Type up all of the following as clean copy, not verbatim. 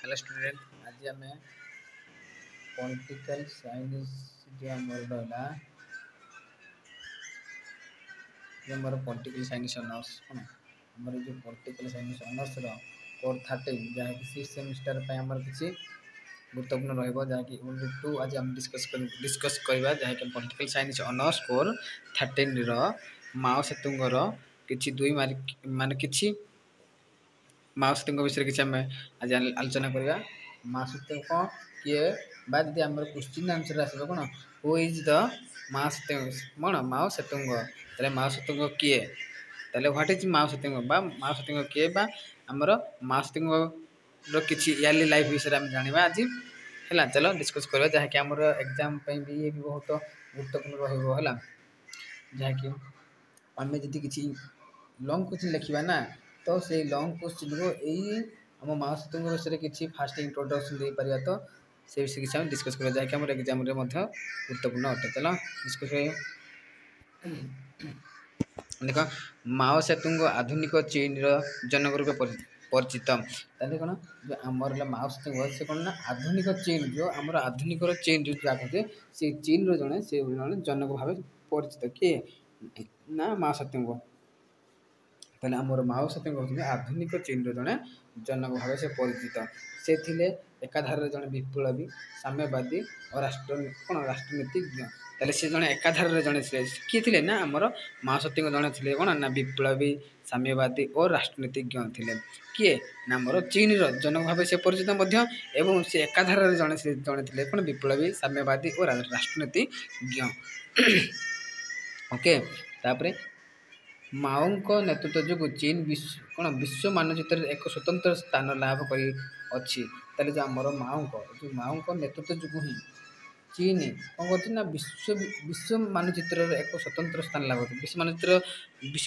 Hello student आज आम political science जो आमर रहा जो आम पॉलिटिकल साइंस ऑनर्स कौन आमर जो पॉलिटिकल साइंस ऑनर्स कोर 13 जहाँकि 6th सेमिस्टर आमर किसी गुरुत्वपूर्ण रही यूनिट 2 आज आम डिस्कस करवा जहाँकि पॉलिटिकल साइंस ऑनर्स कोर 13 माओ सेतुंगर किसी दुई मार्क मान कि माओ सेतुंग विषय किसी आम आज आलोचना करवा माओ सेतुंग कौन किए जब आम क्वेश्चन आंसर आस कौन हु इज द माओ सेतुंग कौन माओ सेतुंग माओ सेतुंग किए व्हाट इज माओ सेतुंग माओ सेतुंग किए आमर माओ सेतुंग किसी इयरली लाइफ विषय आम जाना आज है चलो डिस्कस करवा जहाँकि आम एग्जाम भी ये भी बहुत गुरुत्वपूर्ण रहा जहाँकि आम जी किसी लंग क्वेश्चन लिखा ना तो से लंग क्वेश्चन को यही आम माओ सेतुंग विषय किसी फास्ट इंट्रोडक्शन दे पार तो से विषय किसी डिस्कस करवा जहाँकि आम एग्जाम गुरुत्वपूर्ण अटे चलो डिस्कस देख माओ सेतुंग आधुनिक चीन जनक रूप परिचित ताले कौन जो आमर माओ सेतुंग से कौन ना आधुनिक चीन जो आमर आधुनिक चीन जो कहते से चीन जड़े से जनक भाव परिचित किए ना माओ सेतुंग ताले आमर माओ सेतुंग होते आधुनिक चीन जड़े जनक भाव से परिचित से थिले एकाधार जड़े विप्लवी साम्यवादी और राष्ट्र कौन राष्ट्रनीतिज्ञ ताले से जड़े एकाधार जड़े किए थे ना आमर माओ सेतुंग जड़े थे कौन ना विप्लवी साम्यवादी और राष्ट्रनीतिज्ञ थे किए ना आमर चीन जनक भाव से परिचित एवं से एकाधार जड़े थे कौन विप्लवी साम्यवादी और राष्ट्रनीतिज्ञ ओके तापरे माओ नेतृत्व जो चीन कौन विश्व मानचित्र एक स्वतंत्र स्थान लाभ कर माओ नेतृत्व जो ही चीन कौन कर विश्व मानचित्र एक स्वतंत्र स्थान लाभ कर विश्व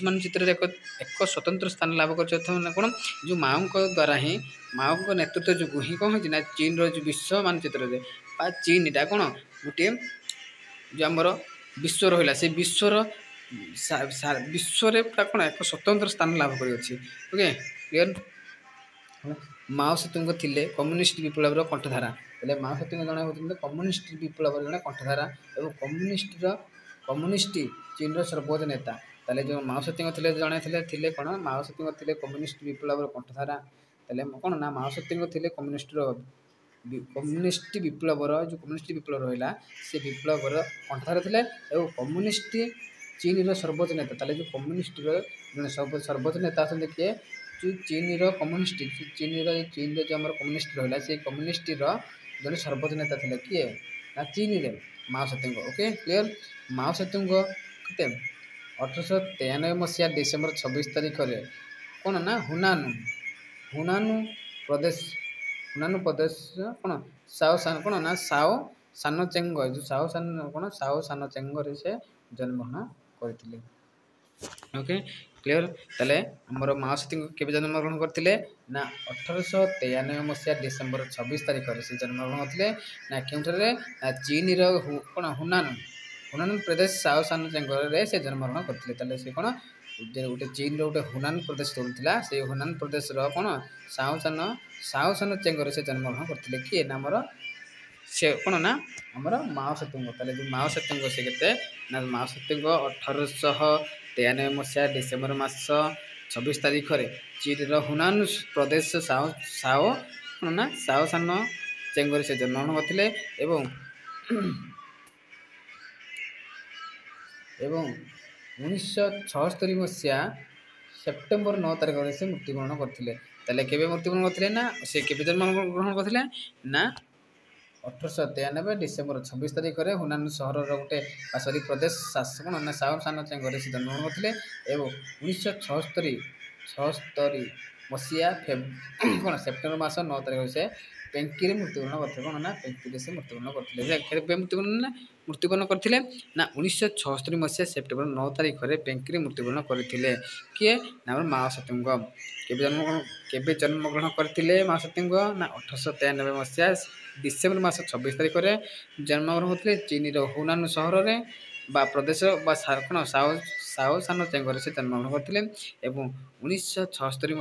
मानचित्र एक स्वतंत्र स्थान लाभ कर कौन जो माओ द्वारा ही माओ नेतृत्व जो ही कौन हो चीन रो विश्व मानचित्र चीन टा कौन गोटे जो आमर विश्व रहा से विश्वर विश्व कौन एक स्वतंत्र स्थान लाभ कर ओके क्लियर माओ सेतुंग थिले कम्युनिस्ट विप्लव कंठधारा बोले माओ सेतुंग जड़े होते कम्युनिस्ट विप्लव जड़े कंठधारा और कम्युनिस्ट चीन सर्वोच्च नेता ताले जो माओ सेतुंग जड़े कौन माओ सेतुंग थिले कम्युनिस्ट विप्लव कंठधारा ताले कौन ना माओ सेतुंग थिले कम्युनिस्ट विप्लव जो कम्युनिस्ट विप्लव रहा से विप्लव कंठधारा थिले और कम्युनिस्ट चीन सर्वोच्च नेता ताले जो कम्युनिस्ट सर्वोच्च नेता किए जो चीन कम्युनिस्ट चीन जो आम कम्युनिस्ट रहा से कम्युनिस्ट जो सर्वोच्च नेता थे किए ना चीन रे माओ सेतुंग ओके क्लियर माओ सेतुंग के 1893 मसीहा डिसेम्बर 26 तारीख में कौन ना हुनानु प्रदेश कौन साओ कौन ना साओ सानो चेंग जो साओ सान कौन साओ सानो चेंग से जन्मग्रहण करथिले ओके क्लियर ताले हमर माओ सेतुंग केबे जन्मग्रहण करथिले ना 1893 मसीहा डिसेम्बर 26 तारीख में से जन्मग्रहण करथिले ना केउठरे ना चीन रो कौन हुनान प्रदेश साओ सानो चेंगर रे से जन्मग्रहण करथिले ताले से कौन गोटे चीन रो गोटे हुनान प्रदेश रहुला से हुनान प्रदेश रो कौन साओ सानो चेंगर से जन्मग्रहण करथिले कि ना हमर से कौन ना आमर माओ सेतुंग ताले जो माओ सेतुंग से केते ना माओ सेतुंग 1893 मसीहा डिसेम्बर मास 26 तारीख में चीन हुनान प्रदेश साओ कौन ना साओ सानो चेंगर से जन्मग्रहण करथिले एवं 1976 मसीहा सेप्टेम्बर 9 तारीख में से मृत्युवरण करथिले ताले केबे मृत्युवरण करथिले ना से केबे जन्मग्रहण करथिले ना 1893 डिसेम्बर 26 तारीख में हुनान सहर गोटे सॉरी प्रदेश शासक ना साओ सानो चेंगर से जन्मग्रहण करथिले एवं 1976 मसीहा कौन सेप्टेम्बर मास 9 तारीख से पेंकी मृत्युवरण करते कौन ना पेंकी से मृत्युवरण करते मृत्युवरण करते ना 1976 मसीहा सेप्टेम्बर 9 तारीख में पेंकी मृत्युवरण करते किए ना माओ सेतुंग केबे जन्मग्रहण करते माओ सेतुंग ना 1893 मसीहा डिसेम्बर मास 26 तारीख में जन्मग्रहण होते चीन हुनान सहर में प्रदेश कौन साओ सानो चेंगर से जन्मग्रहण करते 1976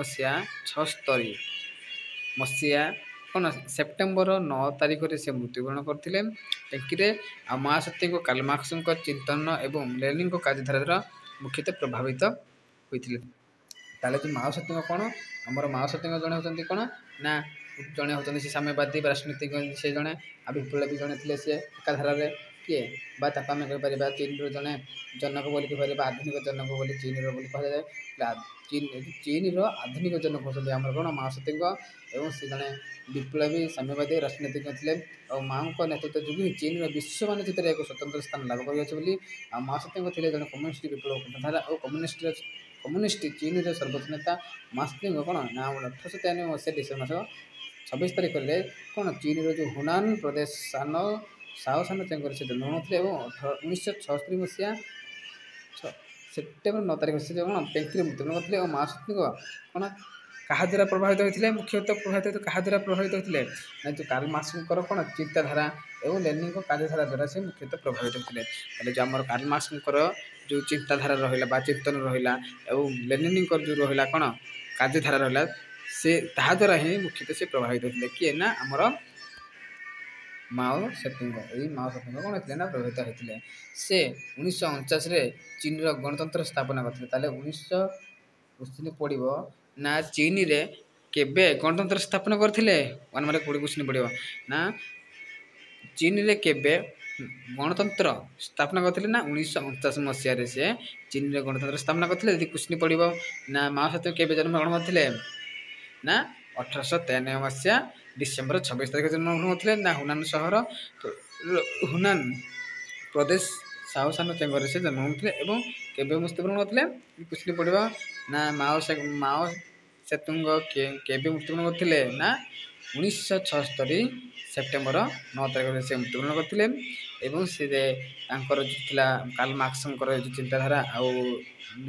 मसीहा କ'ଣ ସେପ୍ଟେମ୍ବର 9 ତାରିଖରେ ସେ ମୃତ୍ୟୁବରଣ କରିଥିଲେ ଟେଙ୍କିରେ। ଆଉ ମହାସତୀଙ୍କ କାର୍ଲ ମାର୍କ୍ସଙ୍କ ଚିନ୍ତନ ଏବଂ ଲେନିନ୍ଙ୍କ କାର୍ଯ୍ୟଧାରାର ମୁଖ୍ୟତଃ ପ୍ରଭାବିତ ହୋଇଥିଲେ। ତାହେଲେ ଯେଉଁ ମାଓସତୀଙ୍କ କ'ଣ ଆମର ମାଓସତୀଙ୍କ ଜଣେ ହେଉଛନ୍ତି କ'ଣ ନା ଜଣେ ହେଉଛନ୍ତି ସେ ସାମ୍ୟବାଦୀ ରାଜନୀତିଜ୍ଞ, ସେ ଜଣେ ଆଉ ବିପ୍ଳବୀ ଜଣେ ଥିଲେ ସେ ଏକାଧାରାରେ କିଏ ବା ତାକୁ ଆମେ କହିପାରିବା ଚୀନର ଜଣେ ଜନକ ବୋଲି କହିପାରିବା, ଆଧୁନିକ ଜନକ ବୋଲି ଚୀନର ବୋଲି କୁହାଯାଏ। ଚୀନର ଆଧୁନିକ ଜନକ ହେଉଛନ୍ତି ଆମର କ'ଣ ମାଓସତୀଙ୍କ, ଏବଂ ସେ ଜଣେ ବିପ୍ଳବୀ ସାମ୍ୟବାଦୀ ରାଜନୀତିଜ୍ଞ ଥିଲେ। ଆଉ ମାଓଙ୍କ ନେତୃତ୍ୱ ଯୋଗୁଁ ଚୀନର ବିଶ୍ୱ ମାନଚିତ୍ରରେ ଏକ ସ୍ୱତନ୍ତ୍ର ସ୍ଥାନ ଲାଭ କରିଅଛି ବୋଲି। ଆଉ ମାଓସତୀଙ୍କ ଥିଲେ ଜଣେ କମ୍ୟୁନିଷ୍ଟ ବିପ୍ଳବ ଧାରା ଓ କମ୍ୟୁନିଷ୍ଟ ଚୀନର ସର୍ବୋଚ୍ଚ ନେତା। ମାଓସତୀଙ୍କ କ'ଣ ନା 1893 ମସିହା ଡିସେମ୍ବର ମାସ 26 ତାରିଖରେ କ'ଣ ଚୀନର ଯେଉଁ ହୁନାନ ପ୍ରଦେଶ ଶାଓ ସାନ ଚେଙ୍ଗରେ ସେ ଜନ୍ମ ହୋଇଥିଲେ ଏବଂ 1976 ମସିହା ସେପ୍ଟେମ୍ବର 9 ତାରିଖରେ ସେ କ'ଣ ଟେଙ୍କିରେ ମୃତ୍ୟୁବରଣ କରିଥିଲେ। ଏବଂ ମାଓସତୀଙ୍କ କ'ଣ କାହା ଦ୍ୱାରା ପ୍ରଭାବିତ ହୋଇଥିଲେ, ମୁଖ୍ୟତଃ କାହା ଦ୍ୱାରା ପ୍ରଭାବିତ ହୋଇଥିଲେ ନା ଯେଉଁ କାର୍ଲ ମାର୍କ୍ସଙ୍କର କ'ଣ ଚିନ୍ତାଧାରା ଏବଂ ଲେନିନ୍ଙ୍କ କାର୍ଯ୍ୟଧାରା ଦ୍ୱାରା ସେ ମୁଖ୍ୟତଃ ପ୍ରଭାବିତ ହୋଇଥିଲେ। ତାହେଲେ ଯେଉଁ ଆମର କାର୍ଲ ମାର୍କ୍ସଙ୍କର ଯେଉଁ ଚିନ୍ତାଧାରା ରହିଲା ବା ଚିନ୍ତନ ରହିଲା ଏବଂ ଲେନିନ୍ଙ୍କର ଯେଉଁ ରହିଲା କ'ଣ କାର୍ଯ୍ୟଧାରା ରହିଲା, ସେ ତାହା ଦ୍ୱାରା ହିଁ ମୁଖ୍ୟତଃ ସେ ପ୍ରଭାବିତ ହୋଇଥିଲେ। କିଏ ନା ଆମର ମାଓସେତୁଙ୍ଗ। ଏଇ ମାଓସେତୁଙ୍ଗ କ'ଣ ହେଇଥିଲେ ନା ପ୍ରଭାବିତ ହୋଇଥିଲେ। ସେ 1949ରେ ଚୀନର ଗଣତନ୍ତ୍ର ସ୍ଥାପନା କରିଥିଲେ। ତାହେଲେ 19 ପଡ଼ିବ ନା ଚୀନରେ କେବେ ଗଣତନ୍ତ୍ର ସ୍ଥାପନ କରିଥିଲେ, 1 ମାର୍କ 20 କ୍ୱେଶ୍ଚିନ୍ ପଡ଼ିବ ନା ଚୀନରେ କେବେ ଗଣତନ୍ତ୍ର ସ୍ଥାପନା କରିଥିଲେ ନା 1949 ମସିହାରେ ସେ ଚୀନରେ ଗଣତନ୍ତ୍ର ସ୍ଥାପନା କରିଥିଲେ। ଯଦି କ୍ୱେଶ୍ଚିନ୍ ପଡ଼ିବ ନା ମାଓସେତୁଙ୍ଗ କେବେ ଜନ୍ମଗ୍ରହଣ କରିଥିଲେ ନା 1893 ମସିହା ଡିସେମ୍ବର 26 ତାରିଖ ଜନ୍ମଗ୍ରହଣ କରିଥିଲେ। ନା ହୁନାନ ସହର ହୁନାନ ପ୍ରଦେଶ ଶାଓ ସାନ ଚେଙ୍ଗରେ ସେ ଜନ୍ମ ହୋଇଥିଲେ ଏବଂ କେବେ ମୃତ୍ୟୁବରଣ କରିଥିଲେ କ୍ୱେଶ୍ଚିନ୍ ପଡ଼ିବ ନା ମାଓସେତୁଙ୍ଗ କେବେ ମୃତ୍ୟୁବରଣ କରିଥିଲେ ନା 1976 ସେପ୍ଟେମ୍ବର 9 ତାରିଖରେ ସେ ମୃତ୍ୟୁବରଣ କରିଥିଲେ। ଏବଂ ସେ ତାଙ୍କର ଯେଉଁ ଥିଲା କାର୍ଲ ମାର୍କ୍ସଙ୍କର ଯେଉଁ ଚିନ୍ତାଧାରା ଆଉ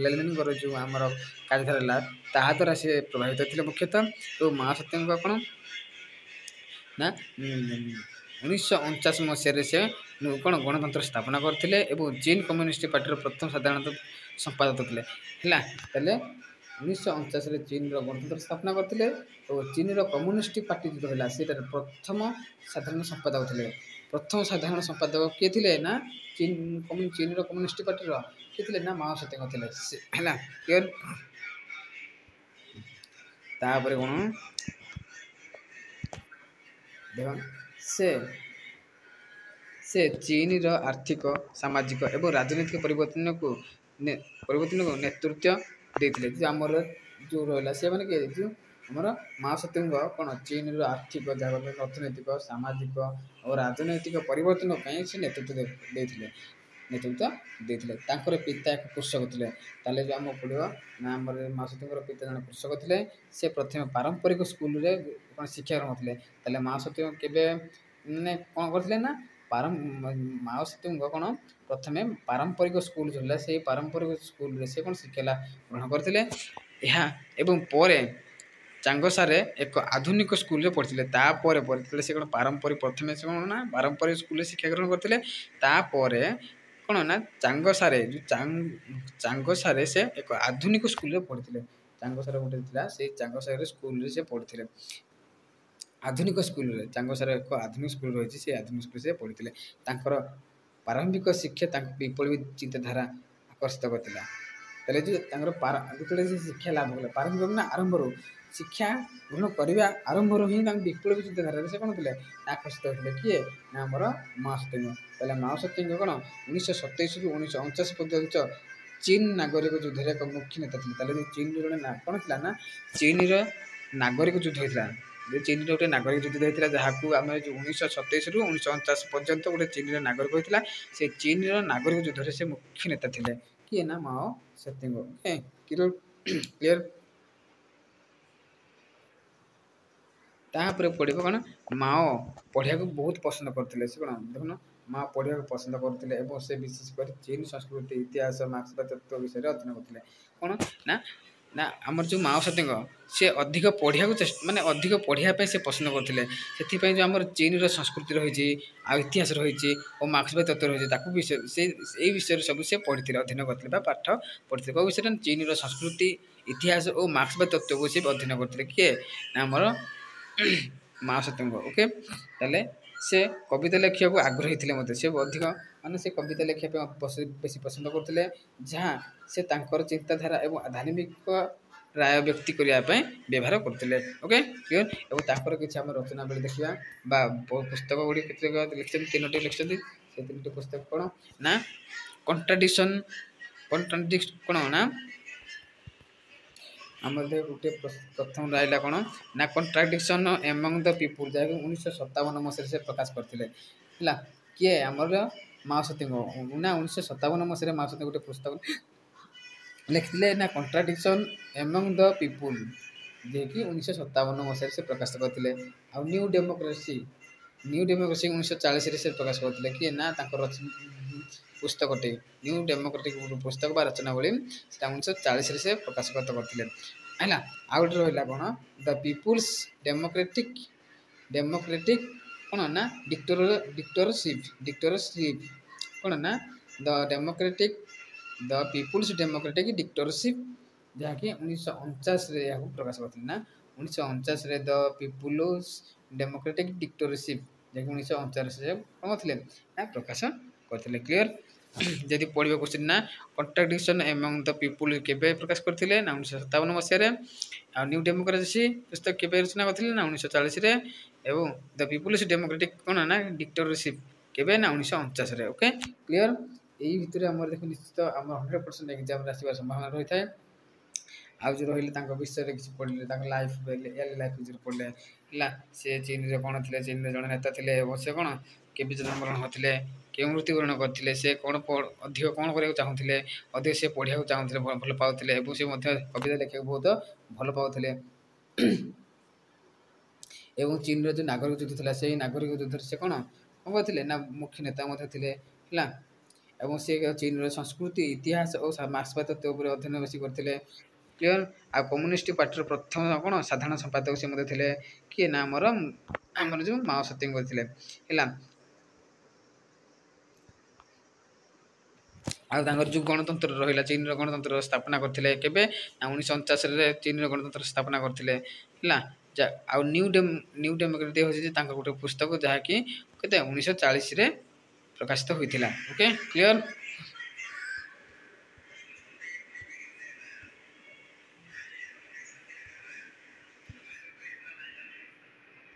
ଲେନିନ୍ଙ୍କର ଯେଉଁ ଆମର କାର୍ଯ୍ୟଧାରା ହେଲା ତାହା ଦ୍ୱାରା ସେ ପ୍ରଭାବିତ ଥିଲେ ମୁଖ୍ୟତଃ। ଏବଂ ମାଓସେତୁଙ୍ଗ କ'ଣ ନା 1949 ମସିହାରେ ସେ କ'ଣ ଗଣତନ୍ତ୍ର ସ୍ଥାପନା କରିଥିଲେ ଏବଂ ଚୀନ କମ୍ୟୁନିଷ୍ଟ ପାର୍ଟିର ପ୍ରଥମ ସାଧାରଣତଃ ସମ୍ପାଦକ ଥିଲେ ହେଲା। ତାହେଲେ 1949ରେ ଚୀନର ଗଣତନ୍ତ୍ର ସ୍ଥାପନା କରିଥିଲେ ଓ ଚୀନର କମ୍ୟୁନିଷ୍ଟ ପାର୍ଟି ଯେଉଁ ରହିଲା ସେଇଟାର ପ୍ରଥମ ସାଧାରଣ ସମ୍ପାଦକ ଥିଲେ। ପ୍ରଥମ ସାଧାରଣ ସମ୍ପାଦକ କିଏ ଥିଲେ ନା ଚୀନର କମ୍ୟୁନିଷ୍ଟ ପାର୍ଟିର କିଏ ଥିଲେ ନା ମାଓସେତୁଙ୍ଗ ଥିଲେ ହେଲା। କ୍ଲିୟର। ତାପରେ କ'ଣ ଦେଖ ସେ ଚୀନର ଆର୍ଥିକ ସାମାଜିକ ଏବଂ ରାଜନୈତିକ ପରିବର୍ତ୍ତନକୁ ନେତୃତ୍ୱ ଦେଇଥିଲେ। ଯେ ଆମର ଯେଉଁ ରହିଲା ସେମାନେ କିଏ ଯେଉଁ ଆମର ମାଓସେତୁଙ୍ଗ କ'ଣ ଚୀନର ଆର୍ଥିକ ଅର୍ଥନୈତିକ ସାମାଜିକ ଓ ରାଜନୈତିକ ପରିବର୍ତ୍ତନ ପାଇଁ ସେ ନେତୃତ୍ୱ ଦେଇଥିଲେ। ତାଙ୍କର ପିତା ଏକ କୃଷକ ଥିଲେ। ତାହେଲେ ଯେଉଁ ଆମକୁ ପଡ଼ିବ ନା ଆମର ମାଓସେତୁଙ୍ଗର ପିତା ଜଣେ କୃଷକ ଥିଲେ। ସେ ପ୍ରଥମେ ପାରମ୍ପରିକ ସ୍କୁଲରେ କ'ଣ ଶିକ୍ଷା ଗ୍ରହଣ କରିଥିଲେ। ତାହେଲେ ମାଓସେତୁଙ୍ଗ କେବେ ମାନେ କ'ଣ କରିଥିଲେ ନା ମାଓସେତୁଙ୍ଗ କ'ଣ ପ୍ରଥମେ ପାରମ୍ପରିକ ସ୍କୁଲ ଥିଲା ସେଇ ପାରମ୍ପରିକ ସ୍କୁଲରେ ସେ କ'ଣ ଶିକ୍ଷା ଗ୍ରହଣ କରିଥିଲେ। ଏହା ଏବଂ ପରେ ଚାଙ୍ଗସାରେ ଏକ ଆଧୁନିକ ସ୍କୁଲରେ ପଢ଼ିଥିଲେ। ତାପରେ ଯେତେବେଳେ ସେ କ'ଣ ପ୍ରଥମେ ସେ କ'ଣ ନା ପାରମ୍ପରିକ ସ୍କୁଲରେ ଶିକ୍ଷା ଗ୍ରହଣ କରିଥିଲେ। ତାପରେ କ'ଣ ନା ଚାଙ୍ଗସାରେ ସେ ଏକ ଆଧୁନିକ ସ୍କୁଲରେ ପଢ଼ିଥିଲେ। ଚାଙ୍ଗସାରେ ଗୋଟେ ଥିଲା ସେଇ ଚାଙ୍ଗସାରେ ସ୍କୁଲରେ ସେ ପଢ଼ିଥିଲେ। ଆଧୁନିକ ସ୍କୁଲରେ ଚାଙ୍ଗସାରେ ଏକ ଆଧୁନିକ ସ୍କୁଲ ରହିଛି ସେ ଆଧୁନିକ ସ୍କୁଲରେ ସେ ପଢ଼ିଥିଲେ। ତାଙ୍କର ପ୍ରାରମ୍ଭିକ ଶିକ୍ଷା ତାଙ୍କୁ ବିପ୍ଳବୀ ଚିନ୍ତାଧାରା ଆକର୍ଷିତ କରିଥିଲା। ତାହେଲେ ଯେଉଁ ତାଙ୍କର ଯେତେବେଳେ ସେ ଶିକ୍ଷା ଲାଭ କଲେ ପ୍ରାରମ୍ଭିକ ନା ଆରମ୍ଭରୁ ଶିକ୍ଷା ଗ୍ରହଣ କରିବା ଆରମ୍ଭରୁ ହିଁ ତାଙ୍କ ବିପ୍ଳବୀ ଚିନ୍ତାଧାରାରେ ସେ କ'ଣ ଥିଲେ ଆକର୍ଷିତ ହୋଇଥିଲେ। କିଏ ନା ଆମର ମାଓସେତୁଙ୍ଗ। ତାହେଲେ ମାଓସେତୁଙ୍ଗ କ'ଣ 1927ରୁ 1949 ପର୍ଯ୍ୟନ୍ତ ଚୀନ ନାଗରିକ ଯୁଦ୍ଧରେ ଏକ ମୁଖ୍ୟ ନେତା ଥିଲେ। ତାହେଲେ ଯେଉଁ ଚୀନର ଜଣେ କ'ଣ ଥିଲା ନା ଚୀନର ନାଗରିକ ଯୁଦ୍ଧ ହୋଇଥିଲା। ଚୀନର ଗୋଟେ ନାଗରିକ ଯୁଦ୍ଧ ହୋଇଥିଲା ଯାହାକୁ ଆମେ ଯେଉଁ 1927ରୁ 1949 ପର୍ଯ୍ୟନ୍ତ ଗୋଟେ ଚୀନର ନାଗରିକ ହୋଇଥିଲା। ସେ ଚୀନର ନାଗରିକ ଯୁଦ୍ଧରେ ସେ ମୁଖ୍ୟ ନେତା ଥିଲେ। କିଏ ନା ମାଓସେତୁଙ୍ଗ। କ୍ଲିୟର। ତାପରେ ପଡ଼ିବ କ'ଣ ମାଓ ପଢ଼ିବାକୁ ବହୁତ ପସନ୍ଦ କରୁଥିଲେ। ସେ କ'ଣ ଦେଖୁନ ମାଓ ପଢ଼ିବାକୁ ପସନ୍ଦ କରୁଥିଲେ ଏବଂ ସେ ବିଶେଷ କରି ଚୀନ ସଂସ୍କୃତି ଇତିହାସ ମାର୍କ୍ସବାଦ ତତ୍ତ୍ୱ ବିଷୟରେ ଅଧ୍ୟୟନ କରୁଥିଲେ। କ'ଣ ନା ଆମର ଯେଉଁ ମାଓସେତୁଙ୍ଗ ସେ ଅଧିକ ପଢ଼ିବାକୁ ଅଧିକ ପଢ଼ିବା ପାଇଁ ସେ ପସନ୍ଦ କରୁଥିଲେ। ସେଥିପାଇଁ ଯେଉଁ ଆମର ଚୀନର ସଂସ୍କୃତି ରହିଛି ଆଉ ଇତିହାସ ରହିଛି ଓ ମାର୍କ୍ସବାଦ ତତ୍ତ୍ୱ ରହିଛି ତାକୁ ଏଇ ବିଷୟରେ ସବୁ ସେ ପଢ଼ିଥିଲେ ଅଧ୍ୟୟନ କରିଥିଲେ ବା ପାଠ ପଢ଼ିଥିଲେ। କେଉଁ ବିଷୟରେ ଚୀନର ସଂସ୍କୃତି ଇତିହାସ ଓ ମାର୍କ୍ସବାଦ ତତ୍ତ୍ୱକୁ ସେ ଅଧ୍ୟୟନ କରିଥିଲେ। କିଏ ନା ଆମର ମାଓ ସେତୁଙ୍ଗ ଓକେ। ତାହେଲେ ସେ କବିତା ଲେଖିବାକୁ ଆଗ୍ରହୀ ଥିଲେ ମଧ୍ୟ ସେ ଅଧିକ ମାନେ ସେ କବିତା ଲେଖିବା ପାଇଁ ବେଶୀ ପସନ୍ଦ କରୁଥିଲେ, ଯାହା ସେ ତାଙ୍କର ଚିନ୍ତାଧାରା ଏବଂ ଧାର୍ମିକ ରାୟ ବ୍ୟକ୍ତି କରିବା ପାଇଁ ବ୍ୟବହାର କରୁଥିଲେ ଓକେ କ୍ଲିୟର। ଏବଂ ତାଙ୍କର କିଛି ଆମେ ରଚନାବଳୀ ଦେଖିବା ବା ପୁସ୍ତକ ଗୁଡ଼ିକ କେତେକ ଲେଖିଛନ୍ତି, 3ଟି ଲେଖିଛନ୍ତି। ସେ 3ଟି ପୁସ୍ତକ କ'ଣ ନା କଣ୍ଟ୍ରାଡିକ୍ସନ୍ କ'ଣ ନା ଆମର ଗୋଟେ ପ୍ରଥମ ରହିଲା କ'ଣ ନା କଣ୍ଟ୍ରାଡିକ୍ସନ୍ ଏମଙ୍ଗ ଦ ପିପୁଲ୍, ଯାହାକି 1957 ମସିହାରେ ସେ ପ୍ରକାଶ କରିଥିଲେ ହେଲା। କିଏ ଆମର ମାଓ ସେତୁଙ୍ଗ ନା 1957 ମସିହାରେ ମାଓ ସେତୁଙ୍ଗ ଗୋଟେ ପୁସ୍ତକ ଲେଖିଥିଲେ ନା କଣ୍ଟ୍ରାଡିକ୍ସନ୍ ଏମଙ୍ଗ ଦ ପିପୁଲ୍, ଯିଏକି 1957 ମସିହାରେ ସେ ପ୍ରକାଶ କରିଥିଲେ। ଆଉ ନ୍ୟୁ ଡେମୋକ୍ରେସି 1940ରେ ସେ ପ୍ରକାଶ କରିଥିଲେ। କିଏ ନା ତାଙ୍କର ପୁସ୍ତକଟି ନ୍ୟୁ ଡେମୋକ୍ରେଟିକ୍ ପୁସ୍ତକ ବା ରଚନାବଳୀ ସେଟା 1940ରେ ସେ ପ୍ରକାଶ କରିଥିଲେ ହେଲା। ଆଉ ଗୋଟେ ରହିଲା କ'ଣ ଦ ପିପୁଲ୍ସ ଡେମୋକ୍ରେଟିକ୍ କ'ଣ ନା ଡିକ୍ଟେଟରସିପ୍ କ'ଣ ନା ଦ ପିପୁଲ୍ସ ଡେମୋକ୍ରେଟିକ୍ ଡିକ୍ଟେଟରସିପ୍, ଯାହାକି 1949ରେ ଏହାକୁ ପ୍ରକାଶ କରିଥିଲେ ନା 1949ରେ ଦ ପିପୁଲ୍ସ ଡେମୋକ୍ରେଟିକ୍ ଡିକ୍ଟେଟରସିପ୍, ଯାହାକି 1949ରେ କ'ଣ ଥିଲେ ନା ପ୍ରକାଶ କରିଥିଲେ କ୍ଲିୟର। ଯଦି ପଢ଼ିବ କ୍ୱେଶ୍ଚିନ୍ ନା କଣ୍ଟ୍ରାଡିକ୍ସନ୍ ଏମଙ୍ଗ ଦ ପିପୁଲ୍ କେବେ ପ୍ରକାଶ କରିଥିଲେ ନା 1957 ମସିହାରେ। ଆଉ ନ୍ୟୁ ଡେମୋକ୍ରେସି ପୁସ୍ତକ କେବେ ରଚନା କରିଥିଲେ ନା 1940ରେ। ଏବଂ ଦ ପିପୁଲ୍ସ ଡେମୋକ୍ରେଟିକ୍ କ'ଣ ନା ଡିକ୍ଟେଟରସିପ୍ କେବେ ନା 1949ରେ ଓକେ କ୍ଲିୟର। ଏଇ ଭିତରେ ଆମର ଦେଖୁ ନିଶ୍ଚିତ ଆମର 100% ଏକ୍ଜାମ୍ରେ ଆସିବାର ସମ୍ଭାବନା ରହିଥାଏ। ଆଉ ଯେଉଁ ରହିଲେ ତାଙ୍କ ବିଷୟରେ କିଛି ପଢ଼ିଲେ, ତାଙ୍କ ଲାଇଫ୍ ବିଷୟରେ ପଢ଼ିଲେ ହେଲା। ସେ ଚୀନରେ କ'ଣ ଥିଲେ, ଚୀନରେ ଜଣେ ନେତା ଥିଲେ ଏବଂ ସେ କ'ଣ କେବେ ଜନ୍ମଗ୍ରହଣ କରିଥିଲେ, କେଉଁ ମୃତ୍ୟୁବରଣ କରିଥିଲେ, ସେ କ'ଣ ଅଧିକ କ'ଣ କରିବାକୁ ଚାହୁଁଥିଲେ, ଅଧିକ ସେ ପଢ଼ିବାକୁ ଚାହୁଁଥିଲେ, ଭଲ ପାଉଥିଲେ ଏବଂ ସେ ମଧ୍ୟ କବିତା ଲେଖିବାକୁ ବହୁତ ଭଲ ପାଉଥିଲେ। ଏବଂ ଚୀନର ଯେଉଁ ନାଗରିକ ଯୁଦ୍ଧ ଥିଲା, ସେଇ ନାଗରିକ ଯୁଦ୍ଧରେ ସେ କ'ଣ କରିଥିଲେ ନା ମୁଖ୍ୟ ନେତା ମଧ୍ୟ ଥିଲେ ହେଲା। ଏବଂ ସେ ଚୀନର ସଂସ୍କୃତି, ଇତିହାସ ଓ ମାର୍କ୍ସବାଦ ତତ୍ତ୍ୱ ଉପରେ ଅଧ୍ୟୟନ ବେଶୀ କରିଥିଲେ କ୍ଲିୟର। ଆଉ କମ୍ୟୁନିଷ୍ଟ ପାର୍ଟିର ପ୍ରଥମ କ'ଣ ସାଧାରଣ ସମ୍ପାଦକ ସେ ମଧ୍ୟ ଥିଲେ। କିଏ ନା ଆମର ଯେଉଁ ମାଓ ସେତୁଙ୍ଗ ଥିଲେ ହେଲା। ଆଉ ତାଙ୍କର ଯେଉଁ ଗଣତନ୍ତ୍ର ରହିଲା, ଚୀନର ଗଣତନ୍ତ୍ର ସ୍ଥାପନା କରିଥିଲେ କେବେ ନା 1949ରେ ଚୀନର ଗଣତନ୍ତ୍ର ସ୍ଥାପନା କରିଥିଲେ ହେଲା। ଆଉ ନ୍ୟୁ ଡେମୋକ୍ରେସି ହେଉଛି ତାଙ୍କର ଗୋଟେ ପୁସ୍ତକ, ଯାହାକି କେତେ 1940ରେ ପ୍ରକାଶିତ ହୋଇଥିଲା ଓକେ କ୍ଲିୟର।